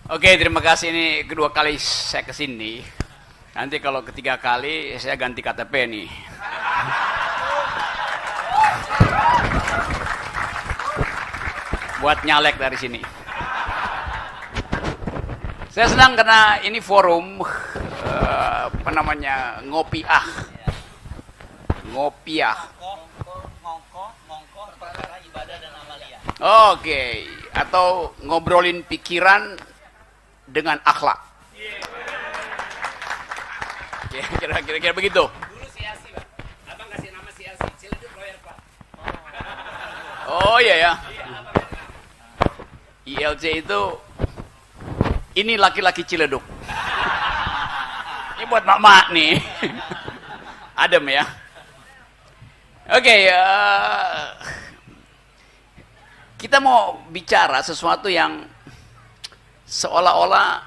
Oke, terima kasih. Ini kedua kali saya kesini. Nanti kalau ketiga kali saya ganti KTP nih. Buat nyalek dari sini. Saya senang karena ini forum apa namanya, ngopiah. Ngopiah. Perkara ibadah dan amalia. Oke, atau ngobrolin pikiran dengan akhlak. Kira-kira begitu. Dulu siasi, Pak. Abang kasih nama siasi. Ciledug Lawyer Club. Oh iya ya. ILC itu ini laki-laki Ciledug. Ini buat mak-mak nih. Adem ya. Oke, kita mau bicara sesuatu yang seolah-olah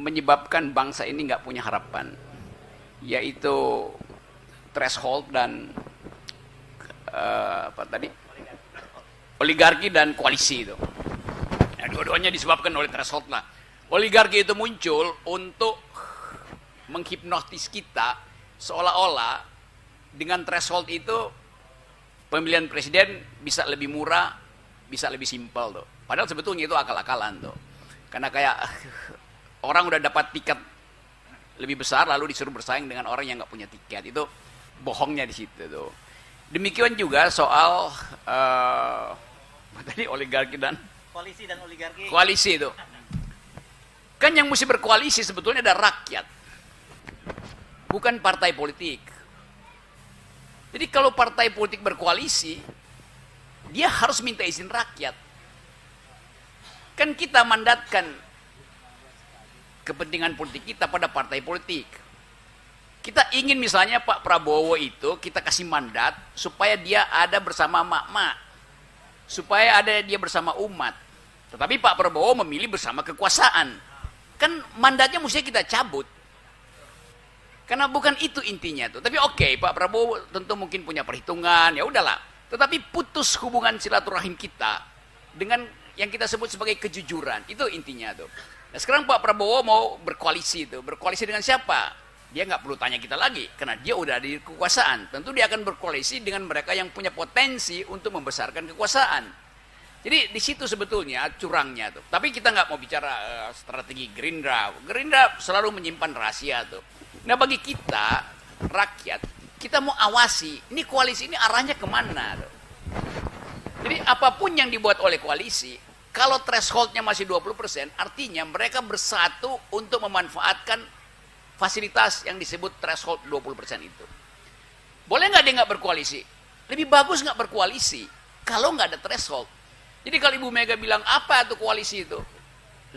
menyebabkan bangsa ini nggak punya harapan, yaitu threshold dan apa tadi, oligarki dan koalisi itu. Ya, dua-duanya disebabkan oleh threshold lah. Oligarki itu muncul untuk menghipnotis kita seolah-olah dengan threshold itu pemilihan presiden bisa lebih murah, bisa lebih simpel tuh. Padahal sebetulnya itu akal-akalan tuh. Karena kayak orang udah dapat tiket lebih besar lalu disuruh bersaing dengan orang yang nggak punya tiket, itu bohongnya di situ tuh. Demikian juga soal tadi oligarki dan Koalisi dan oligarki. koalisi itu. Kan yang mesti berkoalisi sebetulnya ada rakyat, bukan partai politik. Jadi kalau partai politik berkoalisi, dia harus minta izin rakyat. Kan kita mandatkan kepentingan politik kita pada partai politik. Kita ingin misalnya Pak Prabowo itu kita kasih mandat supaya dia ada bersama mak-mak, supaya ada dia bersama umat. Tetapi Pak Prabowo memilih bersama kekuasaan. Kan mandatnya mesti kita cabut. Karena bukan itu intinya tuh. Tapi oke, Pak Prabowo tentu mungkin punya perhitungan, ya udahlah. Tetapi putus hubungan silaturahim kita dengan yang kita sebut sebagai kejujuran, itu intinya tuh. Nah sekarang Pak Prabowo mau berkoalisi tuh. Berkoalisi dengan siapa? Dia nggak perlu tanya kita lagi, karena dia udah di kekuasaan. Tentu dia akan berkoalisi dengan mereka yang punya potensi untuk membesarkan kekuasaan. Jadi di situ sebetulnya curangnya tuh. Tapi kita nggak mau bicara strategi Gerindra. Gerindra selalu menyimpan rahasia tuh. Nah bagi kita rakyat, kita mau awasi ini koalisi ini arahnya kemana tuh. Jadi apapun yang dibuat oleh koalisi, kalau thresholdnya masih 20%, artinya mereka bersatu untuk memanfaatkan fasilitas yang disebut threshold 20% itu. Boleh nggak dia nggak berkoalisi? Lebih bagus nggak berkoalisi kalau nggak ada threshold. Jadi kalau Ibu Mega bilang apa itu koalisi itu?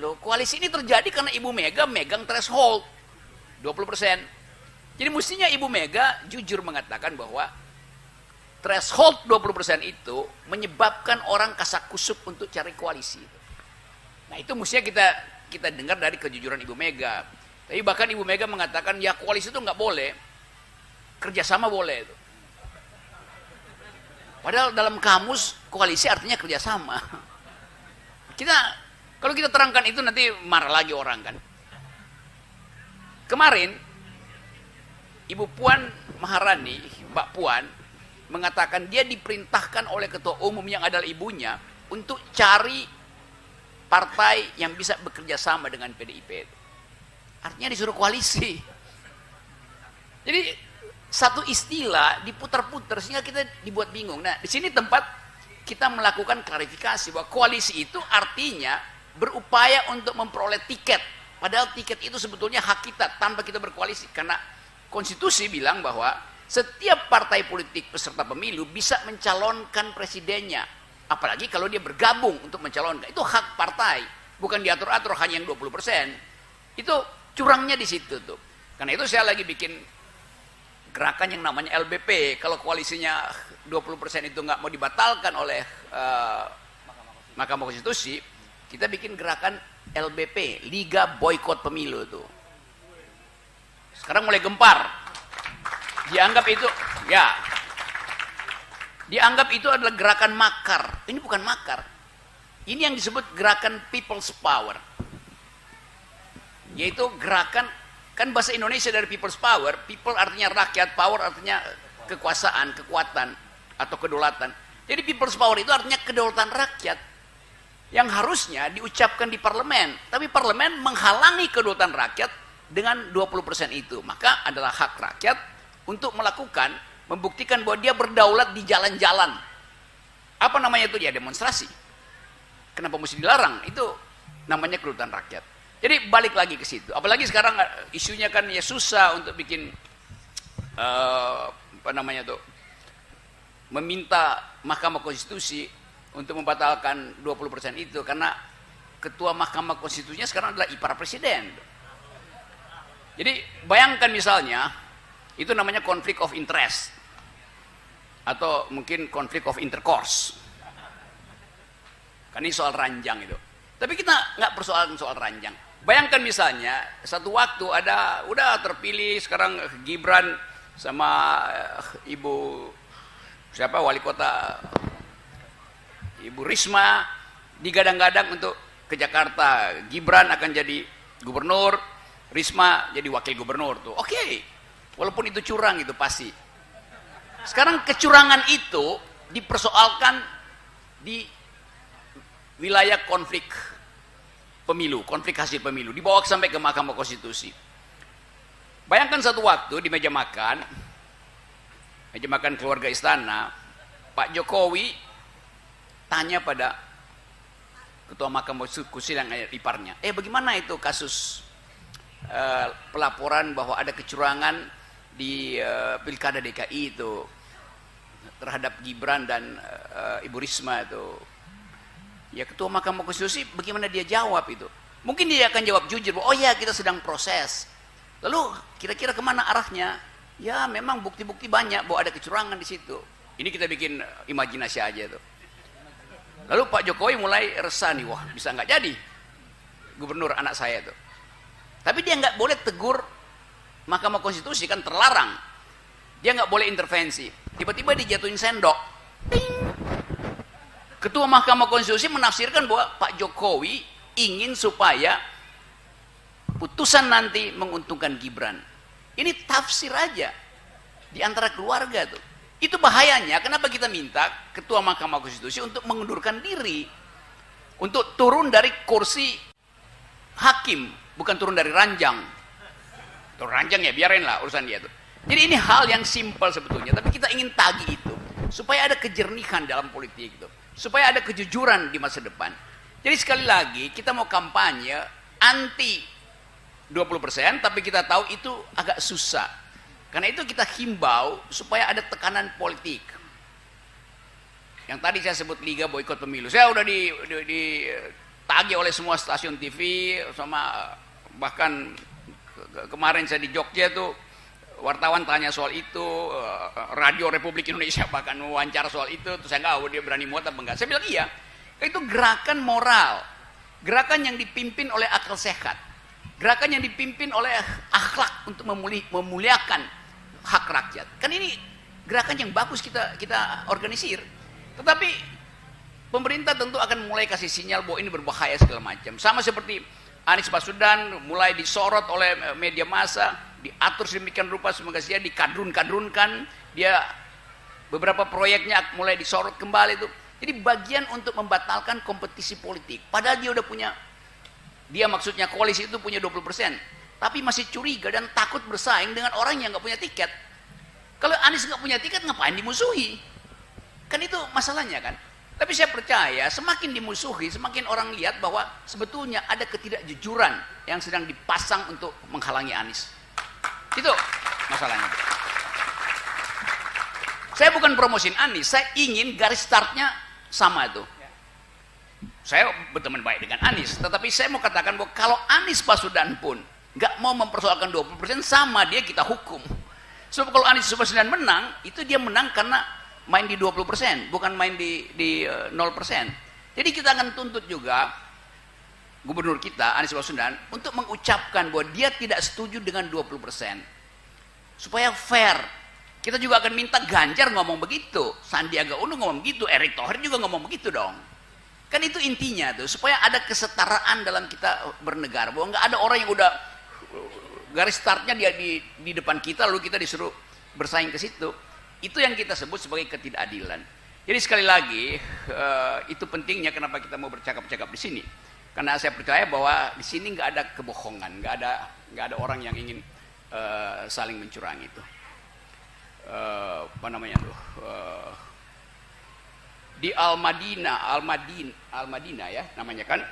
Loh, koalisi ini terjadi karena Ibu Mega megang threshold 20%. Jadi mestinya Ibu Mega jujur mengatakan bahwa threshold 20% itu menyebabkan orang kasak-kusuk untuk cari koalisi. Nah itu mestinya kita dengar dari kejujuran Ibu Mega. Tapi bahkan Ibu Mega mengatakan ya koalisi itu nggak boleh, kerjasama boleh. Itu. Padahal dalam kamus koalisi artinya kerjasama. Kalau kita terangkan itu nanti marah lagi orang kan. Kemarin Ibu Puan Maharani, Mbak Puan, mengatakan dia diperintahkan oleh ketua umum yang adalah ibunya untuk cari partai yang bisa bekerja sama dengan PDIP. Artinya disuruh koalisi. Jadi satu istilah diputar-putar sehingga kita dibuat bingung. Nah, di sini tempat kita melakukan klarifikasi bahwa koalisi itu artinya berupaya untuk memperoleh tiket. Padahal tiket itu sebetulnya hak kita tanpa kita berkoalisi. Karena konstitusi bilang bahwa setiap partai politik peserta pemilu bisa mencalonkan presidennya. Apalagi kalau dia bergabung untuk mencalonkan. Itu hak partai. Bukan diatur-atur hanya yang 20%. Itu curangnya di situ tuh. Karena itu saya lagi bikin gerakan yang namanya LBP. Kalau koalisinya 20% itu nggak mau dibatalkan oleh Mahkamah Konstitusi, kita bikin gerakan LBP, Liga Boykot Pemilu tuh. Sekarang mulai gempar. Dianggap itu, ya, dianggap itu adalah gerakan makar. Ini bukan makar. Ini yang disebut gerakan people's power. yaitu gerakan, kan bahasa Indonesia dari people's power, people artinya rakyat, power artinya kekuasaan, kekuatan atau kedaulatan. Jadi people's power itu artinya kedaulatan rakyat yang harusnya diucapkan di parlemen, tapi parlemen menghalangi kedaulatan rakyat dengan 20% itu. Maka adalah hak rakyat untuk melakukan, membuktikan bahwa dia berdaulat di jalan-jalan. Apa namanya itu? Ya demonstrasi. Kenapa mesti dilarang? Itu namanya kedaulatan rakyat. Jadi balik lagi ke situ. Apalagi sekarang isunya kan ya susah untuk bikin apa namanya tuh, meminta Mahkamah Konstitusi untuk membatalkan 20% itu, karena ketua Mahkamah Konstitusinya sekarang adalah ipar presiden. Jadi bayangkan misalnya itu namanya konflik of interest atau mungkin konflik of intercourse. Kan ini soal ranjang itu. Tapi kita nggak persoalan soal ranjang. Bayangkan misalnya satu waktu udah terpilih sekarang Gibran sama Ibu siapa wali kota, Ibu Risma, digadang-gadang untuk ke Jakarta. Gibran akan jadi gubernur, Risma jadi wakil gubernur tuh. Oke. Walaupun itu curang itu pasti. Sekarang kecurangan itu dipersoalkan di wilayah konflik pemilu, konflik hasil pemilu, dibawa sampai ke Mahkamah Konstitusi. Bayangkan satu waktu di meja makan keluarga istana, Pak Jokowi tanya pada ketua Mahkamah Konstitusi yang iparnya, bagaimana itu kasus pelaporan bahwa ada kecurangan di Pilkada DKI itu terhadap Gibran dan Ibu Risma itu. Ya ketua Mahkamah Konstitusi bagaimana dia jawab itu? Mungkin dia akan jawab jujur, oh ya kita sedang proses. Lalu kira-kira kemana arahnya? Ya memang bukti-bukti banyak bahwa ada kecurangan di situ. Ini kita bikin imajinasi aja tuh. Lalu Pak Jokowi mulai resah nih, wah bisa nggak jadi gubernur anak saya tuh. Tapi dia nggak boleh tegur Mahkamah Konstitusi, kan terlarang. Dia nggak boleh intervensi. Tiba-tiba dijatuhin sendok. Ting. Ketua Mahkamah Konstitusi menafsirkan bahwa Pak Jokowi ingin supaya putusan nanti menguntungkan Gibran. Ini tafsir aja di antara keluarga tuh. Itu bahayanya. Kenapa kita minta Ketua Mahkamah Konstitusi untuk mengundurkan diri, untuk turun dari kursi hakim, bukan turun dari ranjang. Turun ranjang ya biarin lah urusan dia tuh. Jadi ini hal yang simpel sebetulnya, tapi kita ingin tagih itu supaya ada kejernihan dalam politik itu, supaya ada kejujuran di masa depan. Jadi sekali lagi kita mau kampanye anti 20%, tapi kita tahu itu agak susah. Karena itu kita himbau supaya ada tekanan politik. Yang tadi saya sebut Liga Boikot Pemilu. Saya udah ditagih oleh semua stasiun TV, sama bahkan kemarin saya di Jogja tuh wartawan tanya soal itu, Radio Republik Indonesia bahkan wawancara soal itu, terus saya nggak tahu dia berani muat apa enggak. Saya bilang iya, itu gerakan moral, gerakan yang dipimpin oleh akal sehat, gerakan yang dipimpin oleh akhlak untuk memuliakan hak rakyat. Kan ini gerakan yang bagus kita organisir. Tetapi pemerintah tentu akan mulai kasih sinyal bahwa ini berbahaya segala macam. Sama seperti Anies Baswedan mulai disorot oleh media massa, diatur sedemikian rupa semoga dia dikadrun-kadrunkan, dia beberapa proyeknya mulai disorot kembali itu. Jadi bagian untuk membatalkan kompetisi politik. Padahal dia maksudnya koalisi itu punya 20%, tapi masih curiga dan takut bersaing dengan orang yang nggak punya tiket. Kalau Anies nggak punya tiket, ngapain dimusuhi? Kan itu masalahnya kan. Tapi saya percaya semakin dimusuhi, semakin orang lihat bahwa sebetulnya ada ketidakjujuran yang sedang dipasang untuk menghalangi Anies. Itu masalahnya. Saya bukan promosin Anies, saya ingin garis startnya sama itu. Saya berteman baik dengan Anies, tetapi saya mau katakan bahwa kalau Anies Baswedan pun nggak mau mempersoalkan 20%, sama dia kita hukum. Sebab kalau Anies Baswedan menang, itu dia menang karena main di 20%, bukan main di 0%. Jadi kita akan tuntut juga gubernur kita, Anies Baswedan, untuk mengucapkan bahwa dia tidak setuju dengan 20%. Supaya fair. Kita juga akan minta Ganjar ngomong begitu, Sandiaga Uno ngomong begitu, Erick Thohir juga ngomong begitu dong. Kan itu intinya tuh, supaya ada kesetaraan dalam kita bernegara, bahwa nggak ada orang yang udah garis startnya dia di depan kita lalu kita disuruh bersaing ke situ. Itu yang kita sebut sebagai ketidakadilan. Jadi sekali lagi itu pentingnya kenapa kita mau bercakap-cakap di sini. Karena saya percaya bahwa di sini nggak ada kebohongan, nggak ada orang yang ingin saling mencurangi itu. Apa namanya tuh? Di Al-Madinah ya namanya kan?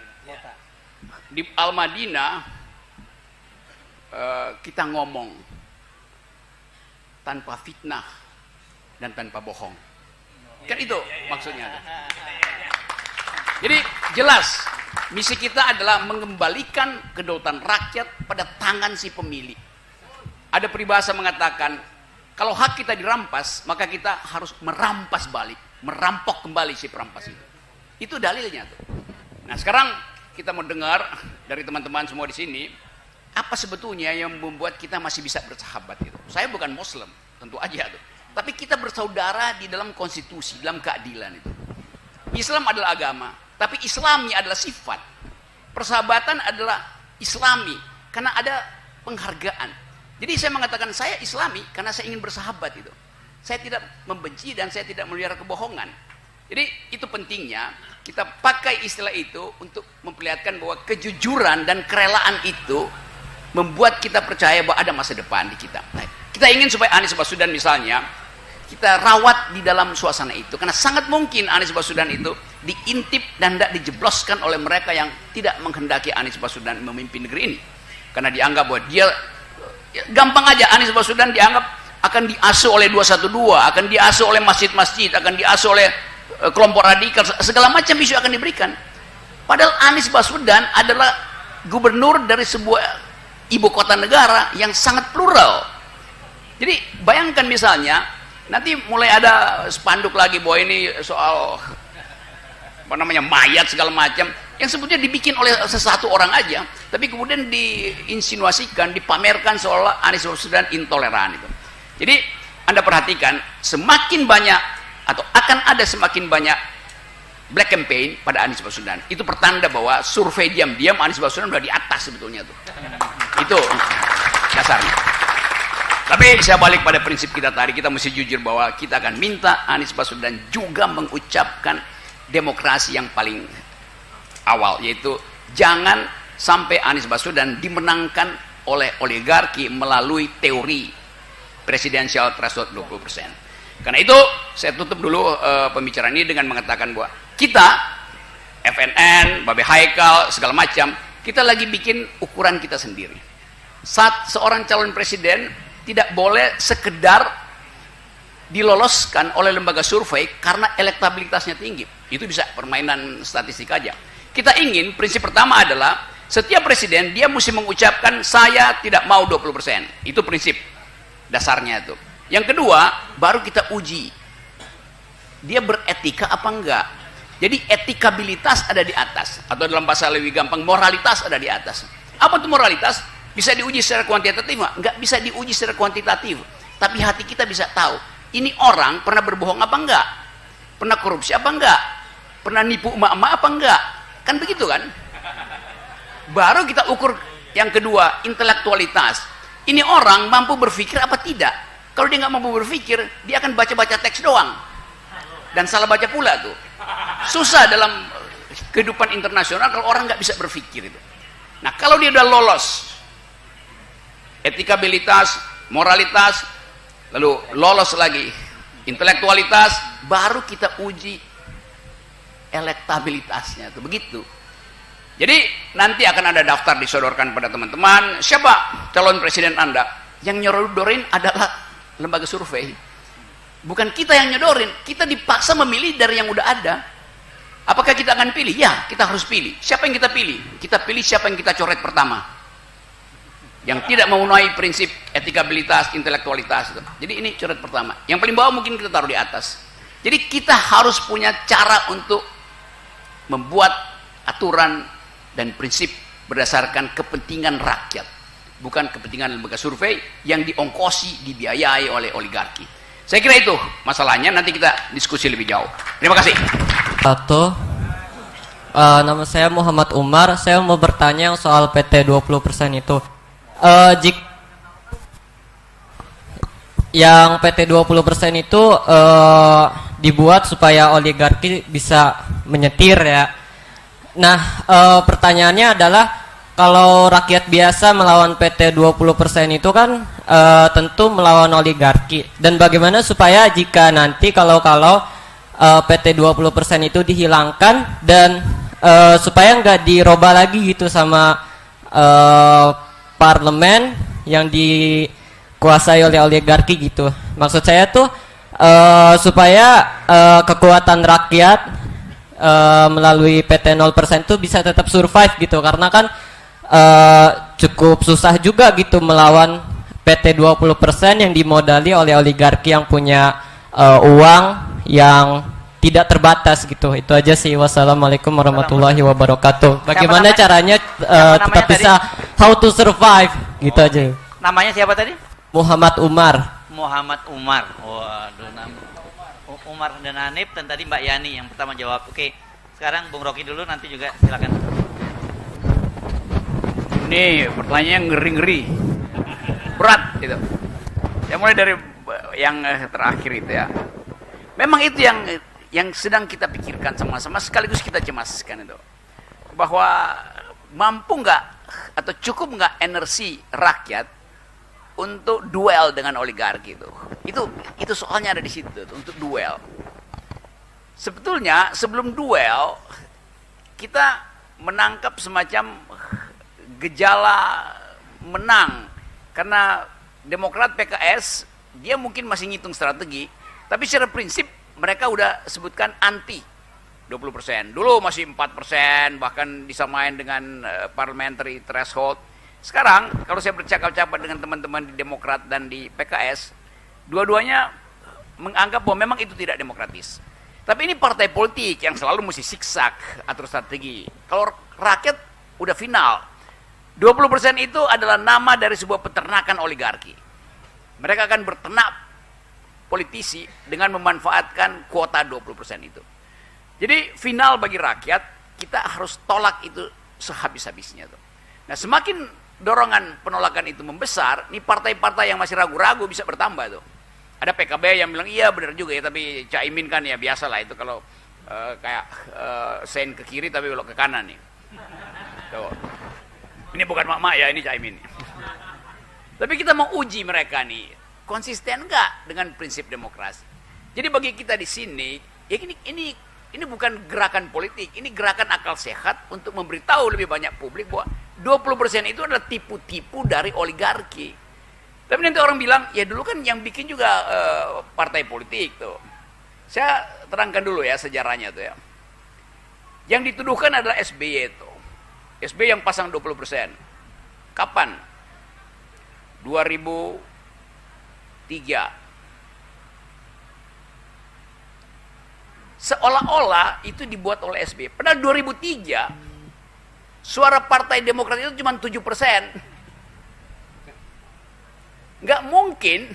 Di Al-Madinah kita ngomong tanpa fitnah dan tanpa bohong. Kan itu maksudnya. Jadi jelas misi kita adalah mengembalikan kedaulatan rakyat pada tangan si pemilih. Ada peribahasa mengatakan kalau hak kita dirampas maka kita harus merampas balik, merampok kembali si perampas itu. Itu dalilnya tuh. Nah sekarang kita mau dengar dari teman-teman semua di sini apa sebetulnya yang membuat kita masih bisa bersahabat itu. Saya bukan Muslim tentu aja tuh. Tapi kita bersaudara di dalam konstitusi, dalam keadilan itu. Islam adalah agama, tapi Islami adalah sifat. Persahabatan adalah Islami karena ada penghargaan. Jadi saya mengatakan saya Islami karena saya ingin bersahabat itu. Saya tidak membenci dan saya tidak melihara kebohongan. Jadi itu pentingnya kita pakai istilah itu untuk memperlihatkan bahwa kejujuran dan kerelaan itu membuat kita percaya bahwa ada masa depan di kita. Nah, kita ingin supaya Anies Baswedan misalnya kita rawat di dalam suasana itu, karena sangat mungkin Anies Baswedan itu diintip dan tidak dijebloskan oleh mereka yang tidak menghendaki Anies Baswedan memimpin negeri ini, karena dianggap bahwa dia gampang aja Anies Baswedan dianggap akan diasuh oleh 212, akan diasuh oleh masjid-masjid, akan diasuh oleh kelompok radikal, segala macam isu akan diberikan. Padahal Anies Baswedan adalah gubernur dari sebuah ibu kota negara yang sangat plural. Jadi bayangkan misalnya nanti mulai ada spanduk lagi bahwa ini soal apa namanya mayat segala macam yang sebetulnya dibikin oleh sesatu orang aja, tapi kemudian diinsinuasikan, dipamerkan seolah Anies Baswedan intoleran itu. Jadi Anda perhatikan semakin banyak atau akan ada semakin banyak black campaign pada Anies Baswedan. Itu pertanda bahwa survei diam-diam Anies Baswedan sudah di atas sebetulnya tuh. Itu dasarnya. Tapi saya balik pada prinsip kita tadi, kita mesti jujur bahwa kita akan minta Anies Baswedan juga mengucapkan demokrasi yang paling awal, yaitu jangan sampai Anies Baswedan dimenangkan oleh oligarki melalui teori presidensial threshold 20%. Karena itu saya tutup dulu pembicaraan ini dengan mengatakan bahwa kita FNN, Babe Haikal, segala macam, kita lagi bikin ukuran kita sendiri. Saat seorang calon presiden tidak boleh sekedar diloloskan oleh lembaga survei karena elektabilitasnya tinggi. Itu bisa permainan statistik aja. Kita ingin prinsip pertama adalah setiap presiden dia mesti mengucapkan saya tidak mau 20%. Itu prinsip dasarnya itu. Yang kedua, baru kita uji dia beretika apa enggak. Jadi etikabilitas ada di atas, atau dalam bahasa lebih gampang moralitas ada di atas. Apa itu moralitas? Bisa diuji secara kuantitatif enggak? Bisa diuji secara kuantitatif, tapi hati kita bisa tahu ini orang pernah berbohong apa enggak, pernah korupsi apa enggak, pernah nipu emak-emak apa enggak, kan begitu kan. Baru kita ukur yang kedua, intelektualitas. Ini orang mampu berpikir apa tidak. Kalau dia nggak mampu berpikir, dia akan baca-baca teks doang dan salah baca pula tuh. Susah dalam kehidupan internasional kalau orang nggak bisa berpikir itu. Nah kalau dia udah lolos etikabilitas, moralitas, lalu lolos lagi intelektualitas, baru kita uji elektabilitasnya tuh, begitu. Jadi nanti akan ada daftar disodorkan pada teman-teman, siapa calon presiden Anda. Yang nyodorin adalah lembaga survei, bukan kita yang nyodorin. Kita dipaksa memilih dari yang udah ada. Apakah kita akan pilih? Ya, kita harus pilih. Siapa yang kita pilih? Kita pilih siapa yang kita coret pertama, yang tidak memenuhi prinsip etikabilitas, intelektualitas itu. Jadi ini coret pertama. Yang paling bawah mungkin kita taruh di atas. Jadi kita harus punya cara untuk membuat aturan dan prinsip berdasarkan kepentingan rakyat, bukan kepentingan lembaga survei yang diongkosi, dibiayai oleh oligarki. Saya kira itu masalahnya, nanti kita diskusi lebih jauh. Terima kasih. Atau Nama saya Muhammad Umar. Saya mau bertanya yang soal PT 20% itu. Jika yang PT 20% itu dibuat supaya oligarki bisa menyetir ya. Nah, pertanyaannya adalah kalau rakyat biasa melawan PT 20% itu kan tentu melawan oligarki. Dan bagaimana supaya jika nanti kalau PT 20% itu dihilangkan dan supaya nggak dirubah lagi gitu sama parlemen yang dikuasai oleh oligarki gitu. Maksud saya tuh supaya kekuatan rakyat melalui PT 0% tuh bisa tetap survive gitu, karena kan cukup susah juga gitu melawan PT 20% yang dimodali oleh oligarki yang punya uang yang tidak terbatas gitu. Itu aja sih. Wassalamualaikum warahmatullahi wabarakatuh. Bagaimana caranya tetap bisa how to survive gitu aja. Namanya siapa tadi? Muhammad Umar. Muhammad Umar. Waduh, Umar dan Hanif, dan tadi Mbak Yani yang pertama jawab. Oke, sekarang Bung Rocky dulu, nanti juga silakan. Ini pertanyaan ngeri-ngeri, berat gitu. Ya mulai dari yang terakhir itu ya. Memang itu yang sedang kita pikirkan sama-sama, sekaligus kita cemaskan itu, bahwa mampu nggak atau cukup nggak energi rakyat untuk duel dengan oligarki itu soalnya ada di situ tuh, untuk duel. Sebetulnya sebelum duel kita menangkap semacam gejala menang, karena Demokrat PKS dia mungkin masih ngitung strategi, tapi secara prinsip mereka udah sebutkan anti 20%. Dulu masih 4%, bahkan disamain dengan parliamentary threshold. Sekarang kalau saya bercakap-cakap dengan teman-teman di Demokrat dan di PKS, dua-duanya menganggap bahwa memang itu tidak demokratis. Tapi ini partai politik yang selalu mesti siksak atur strategi. Kalau rakyat udah final, 20% itu adalah nama dari sebuah peternakan oligarki. Mereka akan berternak politisi dengan memanfaatkan kuota 20% itu. Jadi final bagi rakyat, kita harus tolak itu sehabis-habisnya tuh. Nah, semakin dorongan penolakan itu membesar, nih partai-partai yang masih ragu-ragu bisa bertambah tuh. Ada PKB yang bilang iya benar juga ya, tapi Caimin kan ya biasalah itu kalau kayak sen ke kiri tapi belok ke kanan nih. Tuh. Ini bukan mak-mak ya, ini Caimin. Tapi kita mau uji mereka nih, konsisten nggak dengan prinsip demokrasi. Jadi bagi kita di sini, ya ini bukan gerakan politik, ini gerakan akal sehat untuk memberitahu lebih banyak publik bahwa 20% itu adalah tipu-tipu dari oligarki. Tapi nanti orang bilang, ya dulu kan yang bikin juga partai politik tuh. Saya terangkan dulu ya sejarahnya tuh ya. Yang dituduhkan adalah SBY tuh. SBY yang pasang 20%. Kapan? 2003. Seolah-olah itu dibuat oleh SBY. Padahal 2003 suara Partai Demokrat itu cuma 7%. Nggak mungkin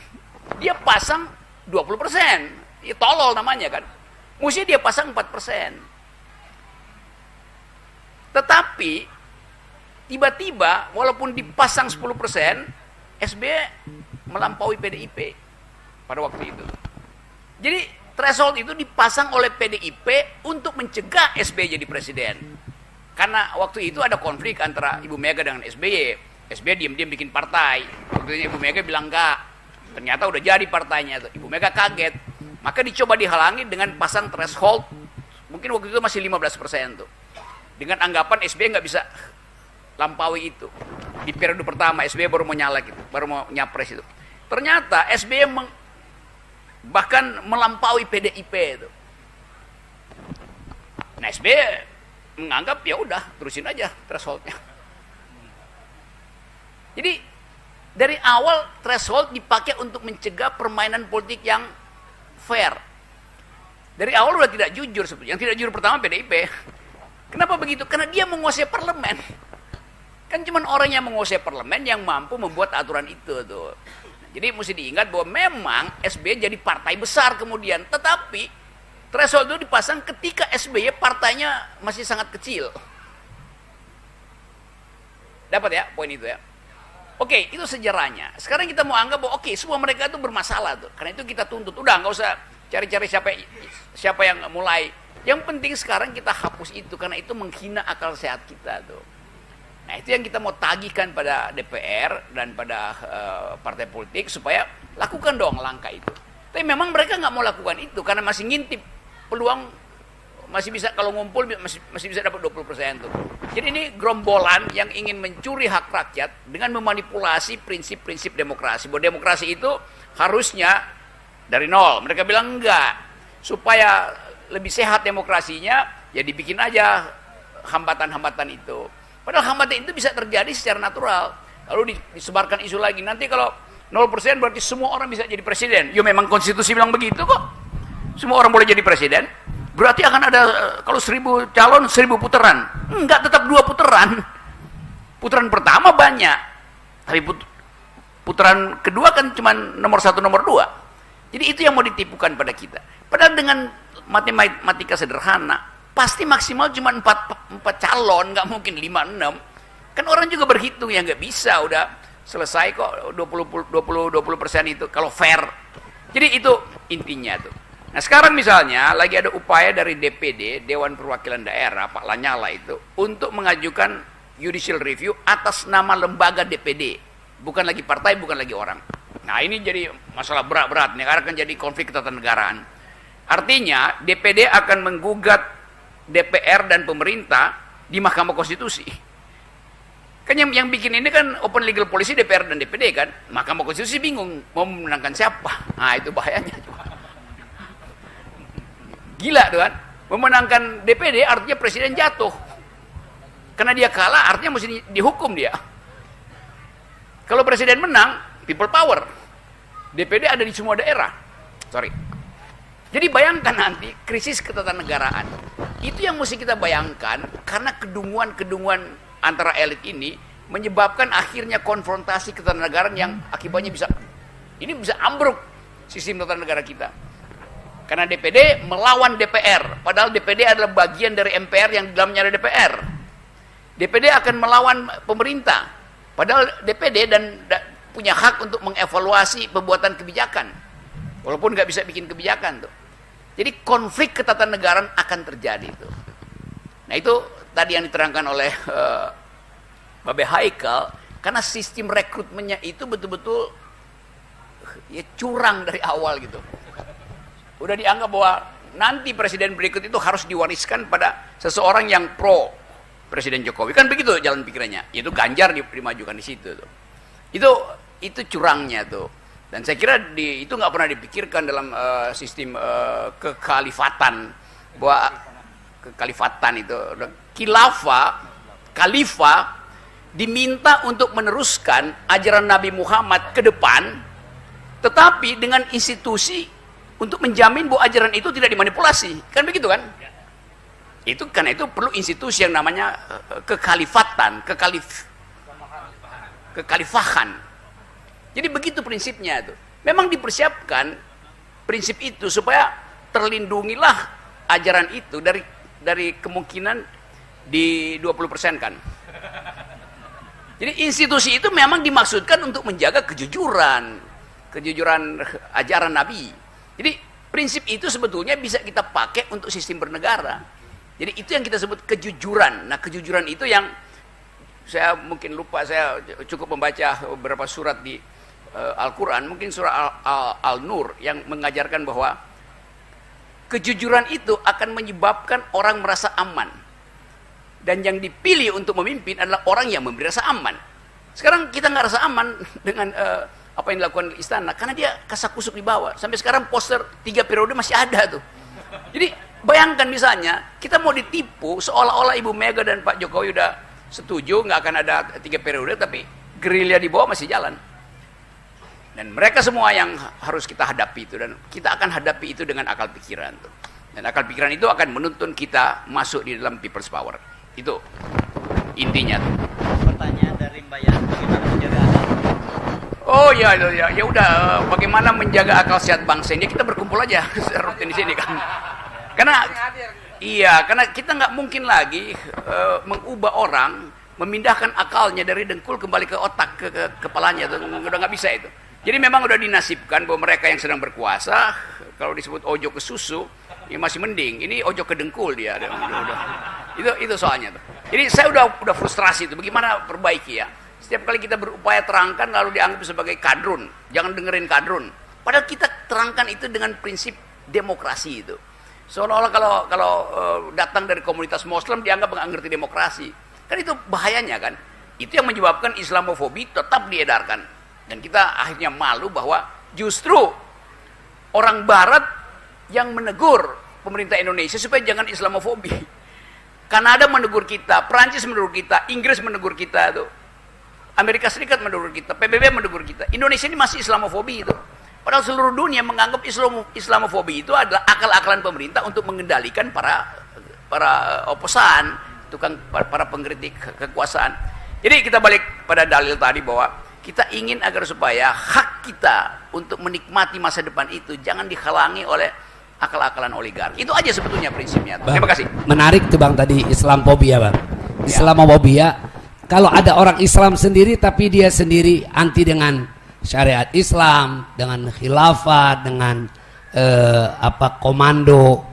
dia pasang 20%. Ya, tolol namanya kan. Mesti dia pasang 4%. Tetapi tiba-tiba walaupun dipasang 10%, SBY melampaui PDIP pada waktu itu. Jadi threshold itu dipasang oleh PDIP untuk mencegah SBY jadi presiden. Karena waktu itu ada konflik antara Ibu Mega dengan SBY. SBY diam-diam bikin partai. Waktu itu Ibu Mega bilang enggak. Ternyata udah jadi partainya. Ibu Mega kaget. Maka dicoba dihalangi dengan pasang threshold. Mungkin waktu itu masih 15% tuh. Dengan anggapan SBY nggak bisa lampaui itu. Di periode pertama SBY baru mau nyala gitu, baru mau nyapres itu. Ternyata SBY bahkan melampaui PDIP itu. Nah, SBY menganggap ya udah terusin aja thresholdnya. Jadi dari awal threshold dipakai untuk mencegah permainan politik yang fair. Dari awal udah tidak jujur sebetulnya. Yang tidak jujur pertama PDIP. Kenapa begitu? Karena dia menguasai parlemen. Kan cuma orang yang menguasai parlemen yang mampu membuat aturan itu tuh. Jadi mesti diingat bahwa memang SBY jadi partai besar kemudian, tetapi Threshold itu dipasang ketika SBY partainya masih sangat kecil. Dapat ya poin itu ya? Oke, itu sejarahnya. Sekarang kita mau anggap bahwa oke, semua mereka itu bermasalah tuh. Karena itu kita tuntut. Udah, nggak usah cari-cari siapa yang mulai. Yang penting sekarang kita hapus itu karena itu menghina akal sehat kita tuh. Nah, itu yang kita mau tagihkan pada DPR dan pada partai politik supaya lakukan dong langkah itu. Tapi memang mereka nggak mau lakukan itu karena masih ngintip peluang, masih bisa kalau ngumpul masih bisa dapat 20% tuh. Jadi ini gerombolan yang ingin mencuri hak rakyat dengan memanipulasi prinsip-prinsip demokrasi. Bahwa demokrasi itu harusnya dari nol. Mereka bilang enggak. Supaya lebih sehat demokrasinya, ya dibikin aja hambatan-hambatan itu. Padahal hambatan itu bisa terjadi secara natural. Lalu disebarkan isu lagi. Nanti kalau 0% berarti semua orang bisa jadi presiden. Ya memang konstitusi bilang begitu kok. Semua orang boleh jadi presiden. Berarti akan ada, kalau 1000 calon, 1000 putaran. Enggak, tetap 2 putaran. Putaran pertama banyak. Tapi putaran kedua kan cuma nomor 1, nomor 2. Jadi itu yang mau ditipukan pada kita. Padahal dengan matematika sederhana, pasti maksimal cuma 4 calon, nggak mungkin 5, 6. Kan orang juga berhitung ya, nggak bisa, udah selesai kok 20% itu, kalau fair. Jadi itu intinya tuh. Nah sekarang misalnya lagi ada upaya dari DPD, Dewan Perwakilan Daerah, Pak Lanyala itu, untuk mengajukan judicial review atas nama lembaga DPD. Bukan lagi partai, bukan lagi orang. Nah ini jadi masalah berat-berat nih, karena akan jadi konflik ketatanegaraan. Artinya DPD akan menggugat DPR dan pemerintah di Mahkamah Konstitusi. Kan yang bikin ini kan open legal policy DPR dan DPD kan. Mahkamah Konstitusi bingung mau memenangkan siapa. Nah itu bahayanya. Gila tuh kan, memenangkan DPD artinya presiden jatuh. Karena dia kalah artinya mesti dihukum dia. Kalau presiden menang, people power. DPD ada di semua daerah. Sorry. Jadi bayangkan nanti krisis ketatanegaraan. Itu yang mesti kita bayangkan karena kedunguan-kedunguan antara elit ini menyebabkan akhirnya konfrontasi ketatanegaraan yang akibatnya bisa ambruk sistem tatanegara kita. Karena DPD melawan DPR, padahal DPD adalah bagian dari MPR yang di dalamnya ada DPR. DPD akan melawan pemerintah, padahal DPD punya hak untuk mengevaluasi pembuatan kebijakan, walaupun nggak bisa bikin kebijakan tuh. Jadi konflik ketatanegaraan akan terjadi tuh. Nah itu tadi yang diterangkan oleh Babe Haikal, karena sistem rekrutmennya itu betul-betul ya curang dari awal gitu. Udah dianggap bahwa nanti presiden berikut itu harus diwariskan pada seseorang yang pro Presiden Jokowi. Kan begitu jalan pikirannya. Itu Ganjar dimajukan di situ tuh. Itu curangnya tuh. Dan saya kira itu nggak pernah dipikirkan dalam sistem kekhalifatan, bahwa kekhalifatan itu khalifah diminta untuk meneruskan ajaran Nabi Muhammad ke depan, tetapi dengan institusi untuk menjamin bahwa ajaran itu tidak dimanipulasi. Kan begitu kan? Itu karena itu perlu institusi yang namanya kekhalifatan, kekhalifahan. Jadi begitu prinsipnya itu. Memang dipersiapkan prinsip itu supaya terlindungilah ajaran itu dari kemungkinan di 20% kan. Jadi institusi itu memang dimaksudkan untuk menjaga kejujuran ajaran Nabi. Jadi prinsip itu sebetulnya bisa kita pakai untuk sistem bernegara. Jadi itu yang kita sebut kejujuran. Nah kejujuran itu yang saya mungkin lupa, saya cukup membaca beberapa surat di Al-Quran, mungkin surah Al-Nur yang mengajarkan bahwa kejujuran itu akan menyebabkan orang merasa aman. Dan yang dipilih untuk memimpin adalah orang yang memberi rasa aman. Sekarang kita nggak rasa aman dengan apa yang dilakukan di istana, karena dia kasak-kusuk di bawah. Sampai sekarang poster 3 periode masih ada tuh. Jadi bayangkan misalnya kita mau ditipu seolah-olah Ibu Mega dan Pak Jokowi udah setuju nggak akan ada 3 periode, tapi gerilya di bawah masih jalan. Dan mereka semua yang harus kita hadapi itu, dan kita akan hadapi itu dengan akal pikiran tuh. Dan akal pikiran itu akan menuntun kita masuk di dalam people's power. Itu intinya tuh. Pertanyaan dari Mbak Yan, bagaimana menjaga akal? Oh ya udah, bagaimana menjaga akal sehat bangsa ini, kita berkumpul aja secara rutin di sini kan. Karena kita nggak mungkin lagi mengubah orang, memindahkan akalnya dari dengkul kembali ke otak, ke kepalanya, udah nggak bisa itu. Jadi memang udah dinasibkan bahwa mereka yang sedang berkuasa, kalau disebut ojo ke susu, ya masih mending. Ini ojo ke dengkul dia. Itu soalnya tuh. Jadi saya udah frustrasi itu. Bagaimana perbaiki ya? Setiap kali kita berupaya terangkan lalu dianggap sebagai kadrun. Jangan dengerin kadrun. Padahal kita terangkan itu dengan prinsip demokrasi itu. Seolah-olah kalau datang dari komunitas Muslim dianggap nggak ngerti demokrasi. Kan itu bahayanya kan. Itu yang menyebabkan Islamofobi tetap diedarkan. Dan kita akhirnya malu bahwa justru orang Barat yang menegur pemerintah Indonesia supaya jangan Islamofobi. Kanada menegur kita, Prancis menegur kita, Inggris menegur kita tuh. Amerika Serikat menegur kita, PBB menegur kita. Indonesia ini masih Islamofobi itu. Padahal seluruh dunia menganggap Islamofobi itu adalah akal-akalan pemerintah untuk mengendalikan para oposan, para pengkritik kekuasaan. Jadi kita balik pada dalil tadi bahwa kita ingin agar supaya hak kita untuk menikmati masa depan itu jangan dihalangi oleh akal-akalan oligarki. Itu aja sebetulnya prinsipnya. Bang, terima kasih. Menarik tuh Bang tadi Islamofobia Bang. Islamofobia. Kalau ada orang Islam sendiri tapi dia sendiri anti dengan syariat Islam, dengan khilafah, dengan komando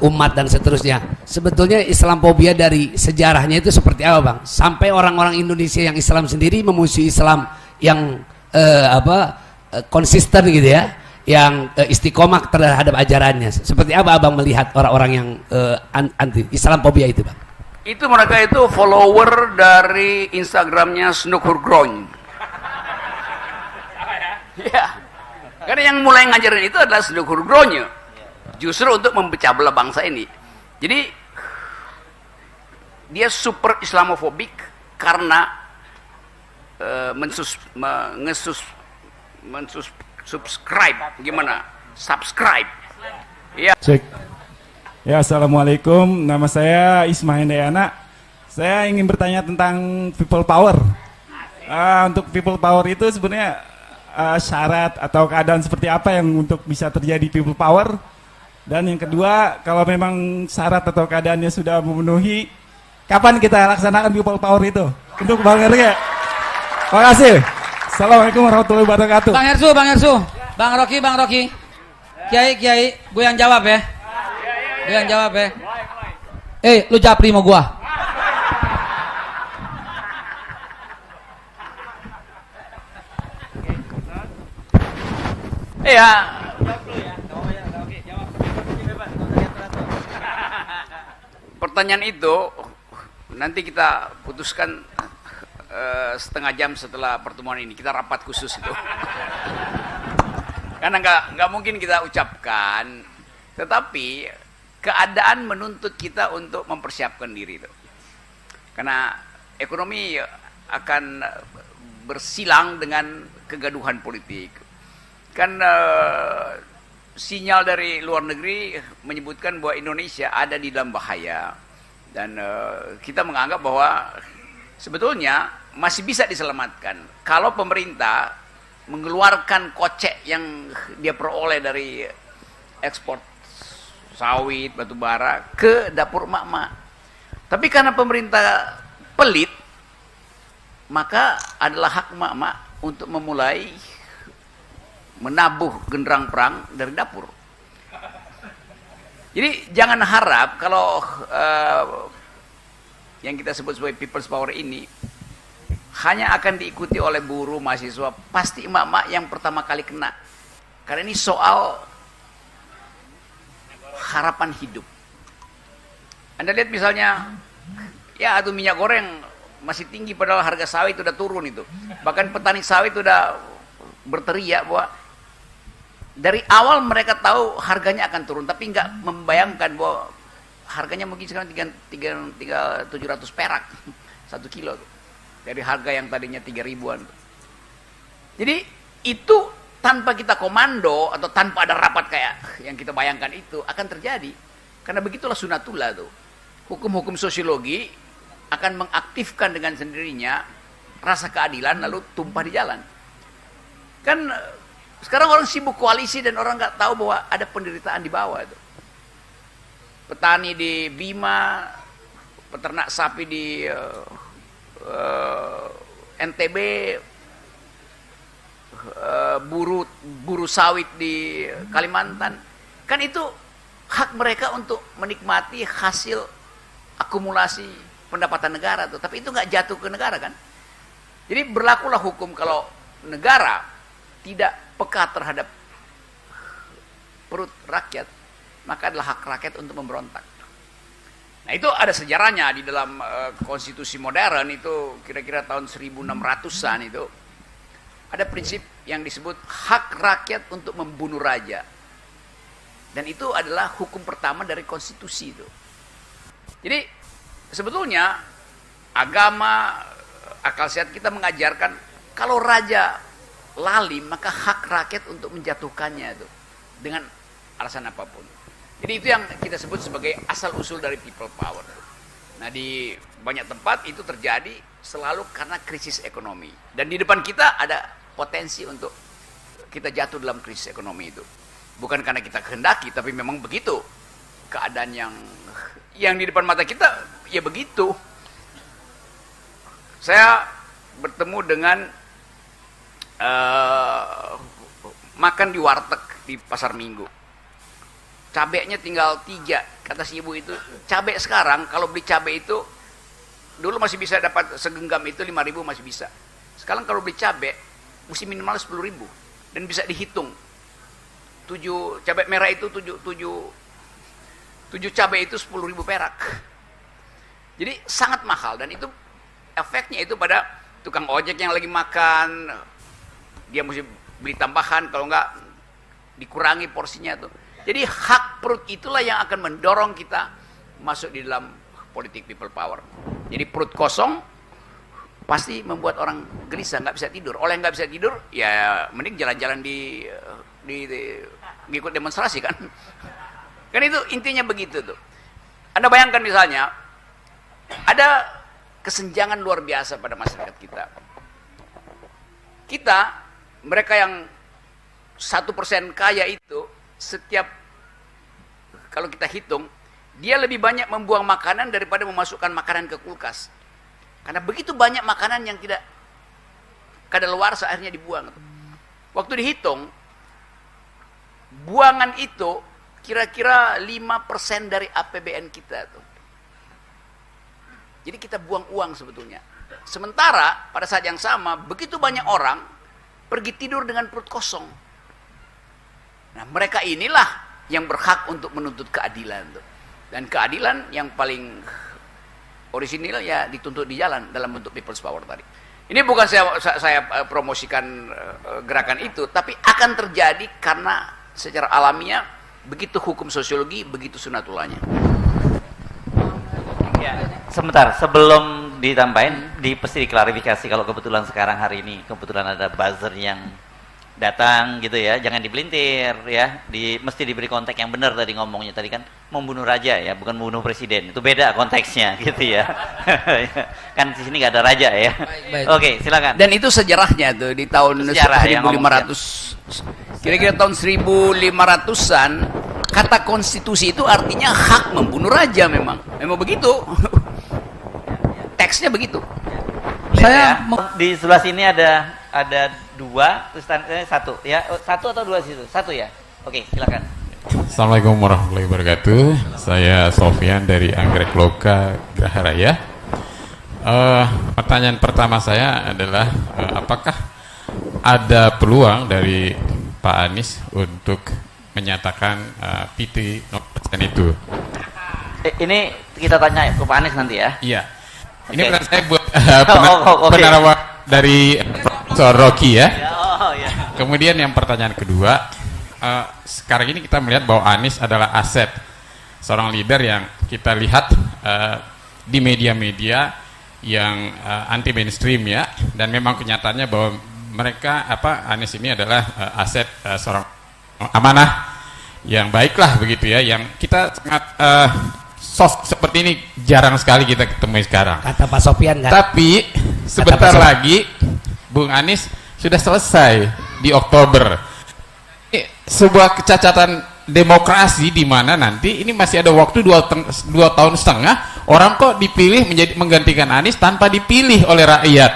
umat dan seterusnya. Sebetulnya Islamofobia dari sejarahnya itu seperti apa Bang? Sampai orang-orang Indonesia yang Islam sendiri memusuhi Islam yang konsisten gitu ya, yang istiqomah terhadap ajarannya. Seperti apa Abang melihat orang-orang yang anti Islamofobia itu Bang? Itu mereka itu follower dari Instagramnya Snook Hurgroin. Ya, karena yang mulai ngajarin itu adalah Snook Hurgroin, justru untuk memecah belah bangsa ini. Jadi dia super Islamofobik karena subscribe, gimana? Subscribe. Ya. Cek. Ya, assalamualaikum. Nama saya Ismail Dayana. Saya ingin bertanya tentang people power. Untuk people power itu sebenarnya syarat atau keadaan seperti apa yang untuk bisa terjadi people power? Dan yang kedua, kalau memang syarat atau keadaannya sudah memenuhi, kapan kita laksanakan people power itu? Untuk Bang Erge. Terima kasih. Assalamualaikum warahmatullahi wabarakatuh. Bang Hersu, Bang Rocky. Kiai, gue yang jawab ya. Gue yang jawab ya. Lu japri mau gua. Iya. Pertanyaan itu nanti kita putuskan setengah jam setelah pertemuan ini. Kita rapat khusus itu. Karena nggak mungkin kita ucapkan, tetapi keadaan menuntut kita untuk mempersiapkan diri itu. Karena ekonomi akan bersilang dengan kegaduhan politik. Kan sinyal dari luar negeri menyebutkan bahwa Indonesia ada di dalam bahaya. Dan kita menganggap bahwa sebetulnya masih bisa diselamatkan kalau pemerintah mengeluarkan kocek yang dia peroleh dari ekspor sawit, batu bara ke dapur emak-emak. Tapi karena pemerintah pelit, maka adalah hak emak-emak untuk memulai menabuh genderang perang dari dapur. Jadi jangan harap kalau yang kita sebut sebagai people's power ini hanya akan diikuti oleh buruh, mahasiswa. Pasti emak-emak yang pertama kali kena. Karena ini soal harapan hidup. Anda lihat misalnya, ya itu minyak goreng masih tinggi padahal harga sawit sudah turun itu. Bahkan petani sawit sudah berteriak bahwa dari awal mereka tahu harganya akan turun, tapi nggak membayangkan bahwa harganya mungkin sekarang tinggal 700 perak 1 kilo tuh. Dari harga yang tadinya 3.000-an. Jadi itu tanpa kita komando atau tanpa ada rapat kayak yang kita bayangkan itu akan terjadi. Karena begitulah sunatullah tuh. Hukum-hukum sosiologi akan mengaktifkan dengan sendirinya rasa keadilan lalu tumpah di jalan. Kan sekarang orang sibuk koalisi dan orang nggak tahu bahwa ada penderitaan di bawah itu. petani di Bima, peternak sapi di NTB, buru sawit di Kalimantan, kan itu hak mereka untuk menikmati hasil akumulasi pendapatan negara tuh, tapi itu nggak jatuh ke negara kan. Jadi berlakulah hukum kalau negara tidak peka terhadap perut rakyat, maka adalah hak rakyat untuk memberontak. Nah itu ada sejarahnya di dalam konstitusi modern itu kira-kira tahun 1600-an itu ada prinsip yang disebut hak rakyat untuk membunuh raja. Dan itu adalah hukum pertama dari konstitusi itu. Jadi sebetulnya agama, akal sehat kita mengajarkan kalau raja lalim maka hak rakyat untuk menjatuhkannya itu dengan alasan apapun. Jadi itu yang kita sebut sebagai asal usul dari people power. Nah di banyak tempat itu terjadi selalu karena krisis ekonomi. Dan di depan kita ada potensi untuk kita jatuh dalam krisis ekonomi itu. Bukan karena kita kehendaki, tapi memang begitu keadaan yang di depan mata kita, ya begitu. Saya bertemu dengan makan di warteg di pasar Minggu. Cabenya tinggal 3, kata si ibu itu. Cabai sekarang, kalau beli cabai itu, dulu masih bisa dapat segenggam itu 5.000 masih bisa. Sekarang kalau beli cabai, mesti minimal 10.000. Dan bisa dihitung. 7 cabai merah itu 7 cabai itu 10.000 perak. Jadi sangat mahal dan itu efeknya itu pada tukang ojek yang lagi makan, dia mesti beli tambahan, kalau enggak dikurangi porsinya tuh. Jadi hak perut itulah yang akan mendorong kita masuk di dalam politik people power. Jadi perut kosong pasti membuat orang gelisah, nggak bisa tidur. Oleh nggak bisa tidur, ya mending jalan-jalan di ikut demonstrasi kan. Kan itu intinya begitu tuh. Anda bayangkan misalnya ada kesenjangan luar biasa pada masyarakat kita. Kita, mereka yang 1% kaya itu, setiap kalau kita hitung, dia lebih banyak membuang makanan daripada memasukkan makanan ke kulkas. Karena begitu banyak makanan yang tidak kadaluarsa akhirnya dibuang. Waktu dihitung, buangan itu kira-kira 5% dari APBN kita tuh. Jadi kita buang uang sebetulnya. Sementara pada saat yang sama begitu banyak orang pergi tidur dengan perut kosong. Nah, mereka inilah yang berhak untuk menuntut keadilan tuh. Dan keadilan yang paling orisinil ya dituntut di jalan dalam bentuk people's power tadi. Ini bukan saya promosikan gerakan itu, tapi akan terjadi karena secara alamiah begitu hukum sosiologi, begitu sunatullahnya. Ya, sebentar sebelum ditambahin, pasti diklarifikasi kalau kebetulan sekarang hari ini kebetulan ada buzzer yang datang gitu ya, jangan dipelintir ya, mesti diberi konteks yang benar tadi ngomongnya tadi kan membunuh raja ya, bukan membunuh presiden, itu beda konteksnya gitu ya. Kan di sini nggak ada raja ya. Baik. Oke, silakan. Dan itu sejarahnya tuh di tahun 1500, kira-kira tahun 1500-an, kata konstitusi itu artinya hak membunuh raja memang begitu. Teksnya begitu. Saya di sebelah sini ada 2, terus satu ya, 1 atau 2 situ, 1 ya. Oke, silakan. Assalamualaikum warahmatullahi wabarakatuh. Saya Sofyan dari Anggrek Loka Geraha Raya. Pertanyaan pertama saya adalah apakah ada peluang dari Pak Anies untuk menyatakan PT 0% itu? Ini kita tanya ke Pak Anies nanti ya. Iya. Ini Okay. pertanyaan saya buat Okay. penerawat dari Profesor Rocky ya. Ya. Kemudian yang pertanyaan kedua, sekarang ini kita melihat bahwa Anies adalah aset seorang leader yang kita lihat di media-media yang anti mainstream ya, dan memang kenyataannya bahwa mereka Anies ini adalah aset seorang amanah yang baiklah begitu ya, yang kita sangat soft seperti ini jarang sekali kita ketemu sekarang. Kata Pak Sofyan kan. Tapi sebentar lagi Bung Anies sudah selesai di Oktober. Ini sebuah kecacatan demokrasi di mana nanti ini masih ada waktu 2 tahun setengah orang kok dipilih menjadi menggantikan Anies tanpa dipilih oleh rakyat.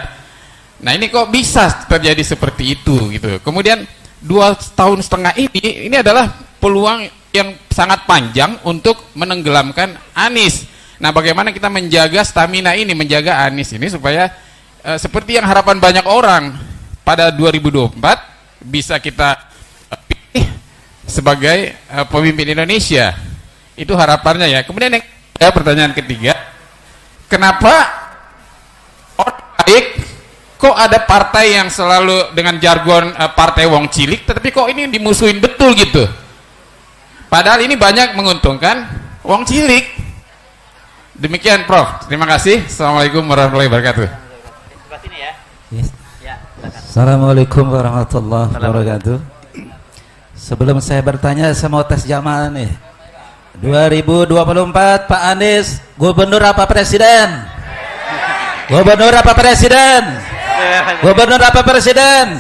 Nah ini kok bisa terjadi seperti itu gitu. Kemudian 2 tahun setengah ini adalah peluang yang sangat panjang untuk menenggelamkan Anies. Nah bagaimana kita menjaga stamina ini, menjaga Anies ini supaya seperti yang harapan banyak orang pada 2024 bisa kita pilih sebagai pemimpin Indonesia. Itu harapannya ya. Kemudian yang pertanyaan ketiga, kenapa orang baik kok ada partai yang selalu dengan jargon partai wong cilik, tetapi kok ini dimusuhin betul gitu? Padahal ini banyak menguntungkan wong cilik. Demikian Prof. Terima kasih. Assalamualaikum warahmatullahi wabarakatuh. Assalamualaikum warahmatullahi wabarakatuh. Sebelum saya bertanya, saya mau tes jamaah nih. 2024 Pak Anies gubernur apa presiden? Gubernur apa presiden? Gubernur apa presiden?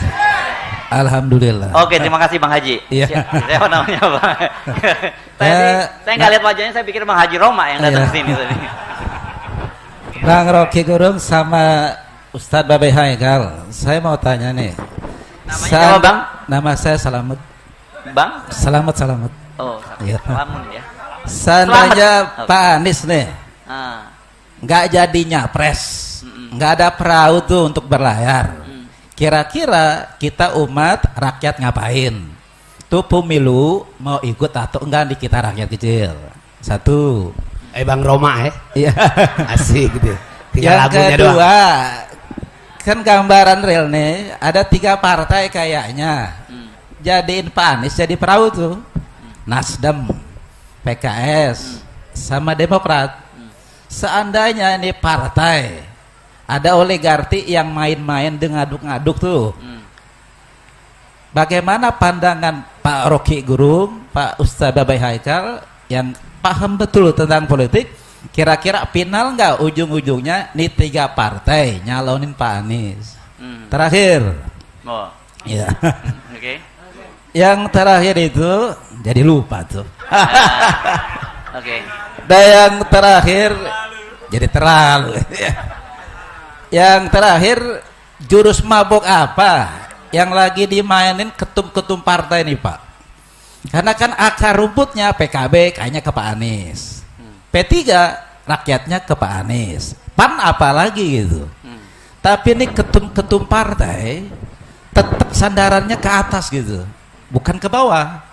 Alhamdulillah. Oke, terima kasih Bang Haji. Iya. Siapa namanya Bang? Saya nggak lihat wajahnya, saya pikir Bang Haji Roma yang datang ke sini tadi. Bang Rocky Gerung sama Ustadz Babe Haikal, saya mau tanya nih. Namanya siapa Bang? Nama saya Salamet. Bang? Salamet. Oh, iya. Salamun ya. Seandainya Selamat. Pak Anies nih nggak jadi nyapres, nggak ada perahu tuh untuk berlayar. Kira-kira kita umat rakyat ngapain? Tuh pemilu mau ikut atau enggak di kita rakyat kecil? Satu. Bang Roma Iya. asik gitu. Yang kedua, kan gambaran real nih, ada 3 partai kayaknya jadiin Pak Anies jadi perahu tuh. Nasdem, PKS, sama Demokrat. Seandainya ini partai ada oligarki yang main-main dengaduk-ngaduk tuh. Bagaimana pandangan Pak Rocky Gerung, Pak Ustadz Babai Haikal yang paham betul tentang politik? Kira-kira final nggak ujung-ujungnya nih 3 partai nyalonin Pak Anies? Terakhir, ya. Oke. Yang terakhir itu jadi lupa tuh. Oke. Dan yang terakhir jadi terlalu. Yang terakhir, jurus mabok apa yang lagi dimainin ketum-ketum partai nih Pak? Karena kan akar rumputnya PKB kayaknya ke Pak Anies, P3 rakyatnya ke Pak Anies, PAN apalagi gitu. Tapi ini ketum-ketum partai tetap sandarannya ke atas gitu, bukan ke bawah.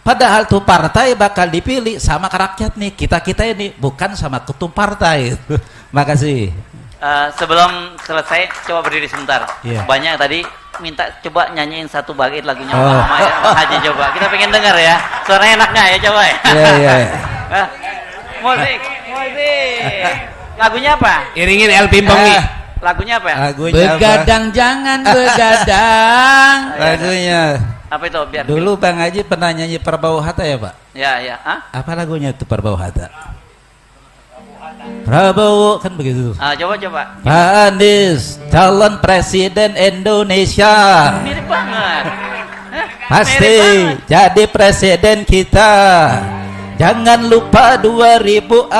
Padahal tuh partai bakal dipilih sama rakyat nih, kita ini bukan sama ketum partai. Makasih. Sebelum selesai, coba berdiri sebentar. Yeah. Banyak tadi minta coba nyanyiin satu bait lagunya Bang Haji, coba. Kita pengen dengar ya. Suaranya enaknya ya, coba ya. Iya. Musik. Lagunya apa? Iringin El Pimpongi. Lagunya apa? Lagunya Begadang jangan begadang. Lagunya. Apa itu? Biar Dulu Bang Haji pernah nyanyi Prabowo Hatta ya Pak? Ya. Apa lagunya itu Prabowo Hatta? Prabowo kan begitu. Coba. Pak Anies calon presiden Indonesia. Mirip banget. Pasti jadi presiden kita. Jangan lupa 2004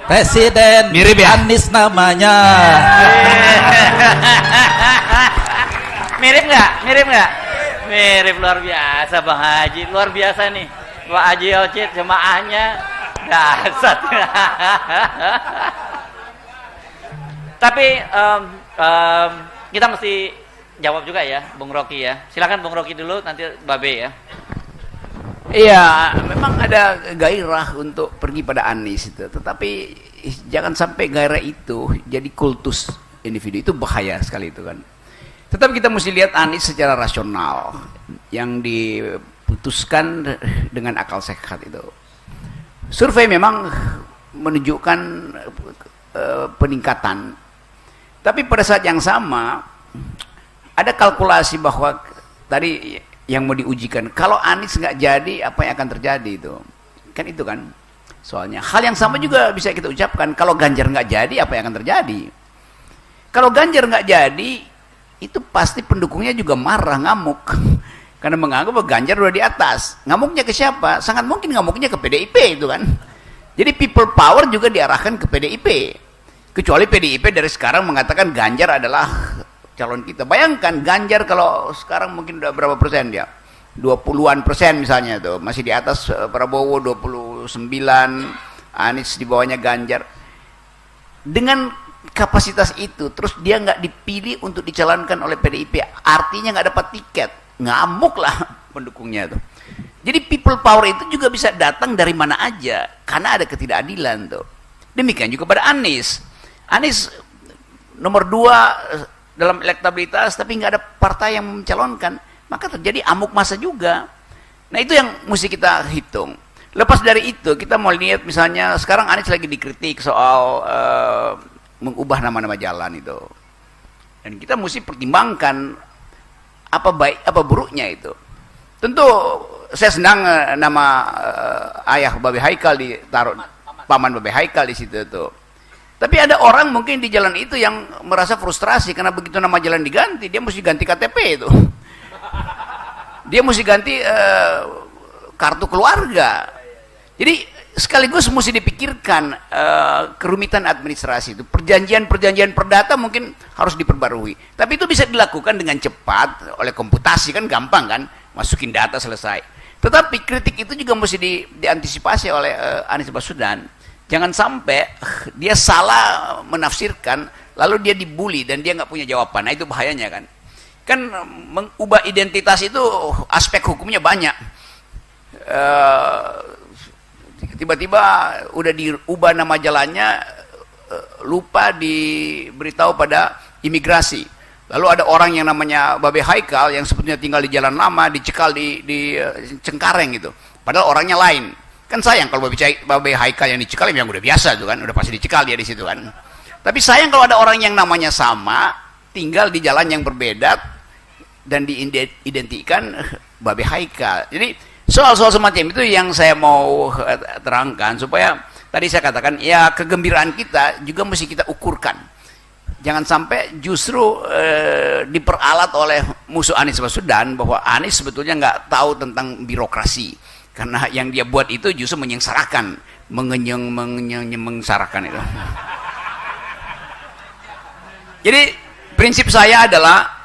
presiden mirip ya? Anies namanya. Mirip nggak? Mirip luar biasa Bang Haji, luar biasa nih. Pak Haji Ocit jemaahnya dasar. Tapi kita mesti jawab juga ya, Bung Rocky ya. Silakan Bung Rocky dulu, nanti Babe ya. Iya, memang ada gairah untuk pergi pada Anies itu, tetapi jangan sampai gairah itu jadi kultus individu, itu bahaya sekali itu kan. Tetap kita mesti lihat Anies secara rasional, yang diputuskan dengan akal sehat itu. Survei memang menunjukkan peningkatan, tapi pada saat yang sama ada kalkulasi bahwa tadi yang mau diujikan, kalau Anies nggak jadi apa yang akan terjadi itu kan soalnya. Hal yang sama juga bisa kita ucapkan, kalau Ganjar nggak jadi apa yang akan terjadi. Kalau Ganjar nggak jadi, itu pasti pendukungnya juga marah, ngamuk. Karena menganggap bahwa Ganjar udah di atas. Ngamuknya ke siapa? Sangat mungkin ngamuknya ke PDIP itu kan. Jadi people power juga diarahkan ke PDIP. Kecuali PDIP dari sekarang mengatakan Ganjar adalah calon kita. Bayangkan Ganjar kalau sekarang mungkin udah berapa persen dia? 20-an persen misalnya tuh. Masih di atas Prabowo 29, Anies di bawahnya Ganjar. Dengan kapasitas itu, terus dia nggak dipilih untuk dicalonkan oleh PDIP, artinya nggak dapat tiket. Ngamuk lah pendukungnya tuh. Jadi people power itu juga bisa datang dari mana aja karena ada ketidakadilan tuh. Demikian juga pada Anies. Anies nomor 2 dalam elektabilitas tapi nggak ada partai yang mencalonkan, maka terjadi amuk massa juga. Nah itu yang mesti kita hitung. Lepas dari itu kita mau lihat misalnya sekarang Anies lagi dikritik soal mengubah nama-nama jalan itu. Dan kita mesti pertimbangkan apa baik apa buruknya itu. Tentu saya senang nama ayah Babe Haikal ditaruh, paman Babe Haikal di situ tuh. Tapi ada orang mungkin di jalan itu yang merasa frustrasi karena begitu nama jalan diganti, dia mesti ganti KTP itu. Dia mesti ganti kartu keluarga. Jadi sekaligus mesti dipikirkan kerumitan administrasi itu. Perjanjian-perjanjian perdata mungkin harus diperbarui. Tapi itu bisa dilakukan dengan cepat oleh komputasi, kan gampang kan, masukin data selesai. Tetapi kritik itu juga mesti diantisipasi oleh Anies Baswedan. Jangan sampai dia salah menafsirkan, lalu dia dibully dan dia nggak punya jawaban. Nah itu bahayanya kan. Kan mengubah identitas itu aspek hukumnya banyak. Tiba-tiba udah diubah nama jalannya, lupa diberitahu pada imigrasi. Lalu ada orang yang namanya Babe Haikal yang sebetulnya tinggal di jalan lama, dicekal di Cengkareng gitu. Padahal orangnya lain. Kan sayang kalau Babe Haikal yang dicekal yang udah biasa tuh kan, udah pasti dicekal dia di situ kan. Tapi sayang kalau ada orang yang namanya sama, tinggal di jalan yang berbeda dan diidentikan Babe Haikal. Jadi soal-soal semacam itu yang saya mau terangkan supaya tadi saya katakan ya kegembiraan kita juga mesti kita ukurkan. Jangan sampai justru diperalat oleh musuh Anies Baswedan bahwa Anies sebetulnya nggak tahu tentang birokrasi karena yang dia buat itu justru menyengsarakan, menyengsarakan itu. Jadi prinsip saya adalah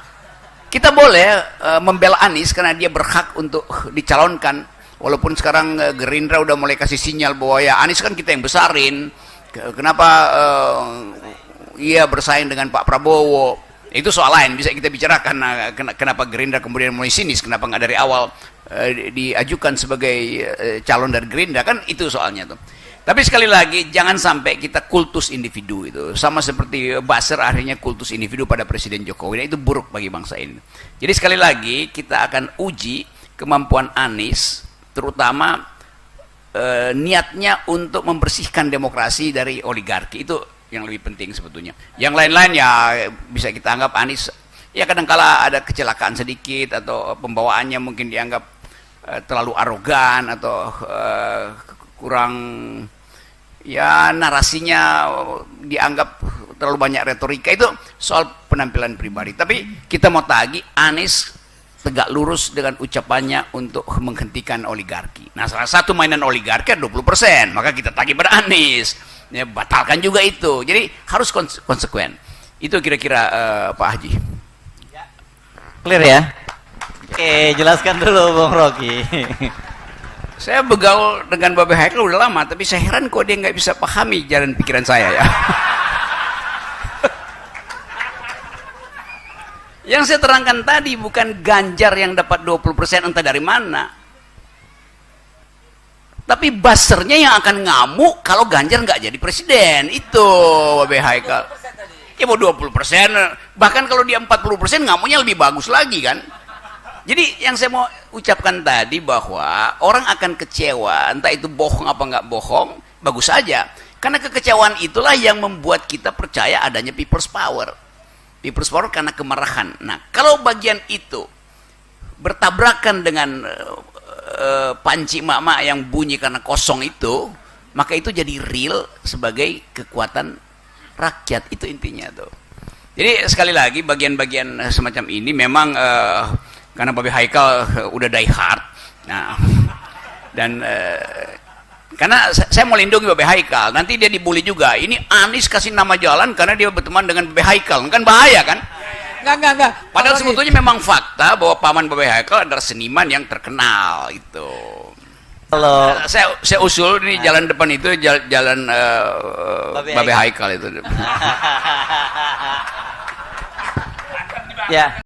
kita boleh membela Anies karena dia berhak untuk dicalonkan. Walaupun sekarang Gerindra udah mulai kasih sinyal bahwa ya Anies kan kita yang besarin. Kenapa ia bersaing dengan Pak Prabowo? Itu soal lain, bisa kita bicarakan. Kenapa Gerindra kemudian mulai sinis? Kenapa nggak dari awal diajukan sebagai calon dari Gerindra? Kan itu soalnya tuh. Tapi sekali lagi jangan sampai kita kultus individu itu sama seperti Basir akhirnya kultus individu pada Presiden Jokowi. Nah, itu buruk bagi bangsa ini. Jadi sekali lagi kita akan uji kemampuan Anies terutama niatnya untuk membersihkan demokrasi dari oligarki. Itu yang lebih penting sebetulnya. Yang lain-lain ya bisa kita anggap Anies ya kadangkala ada kecelakaan sedikit atau pembawaannya mungkin dianggap terlalu arogan atau kurang ya narasinya dianggap terlalu banyak retorika. Itu soal penampilan pribadi. Tapi kita mau tagih Anies tegak lurus dengan ucapannya untuk menghentikan oligarki. Nah salah satu mainan oligarki 20%, maka kita tagih pada Anies ya, batalkan juga itu. Jadi harus konsekuen. Itu kira-kira Pak Haji. Clear ya? Oke, jelaskan dulu Bung Rocky. Saya begaul dengan Babe Haikal udah lama, tapi saya heran kok dia nggak bisa pahami jalan pikiran saya ya. Yang saya terangkan tadi bukan Ganjar yang dapat 20% entah dari mana. Tapi basernya yang akan ngamuk kalau Ganjar nggak jadi presiden. Itu Babe Haikal. Ya mau 20%, bahkan kalau dia 40% ngamuknya lebih bagus lagi kan. Jadi yang saya mau ucapkan tadi bahwa orang akan kecewa, entah itu bohong apa nggak bohong, bagus saja. Karena kekecewaan itulah yang membuat kita percaya adanya people's power. People's power karena kemarahan. Nah, kalau bagian itu bertabrakan dengan panci mak-mak yang bunyi karena kosong itu, maka itu jadi real sebagai kekuatan rakyat. Itu intinya tuh. Jadi sekali lagi bagian-bagian semacam ini memang karena Babe Haikal udah die hard. Nah, dan karena saya mau lindungi Babe Haikal, nanti dia dibully juga. Ini Anies kasih nama jalan karena dia berteman dengan Babe Haikal, kan bahaya kan? Enggak. Padahal sebetulnya memang fakta bahwa paman Babe Haikal adalah seniman yang terkenal itu. Kalau Saya usul ini jalan depan itu jalan Babe Haikal itu. ya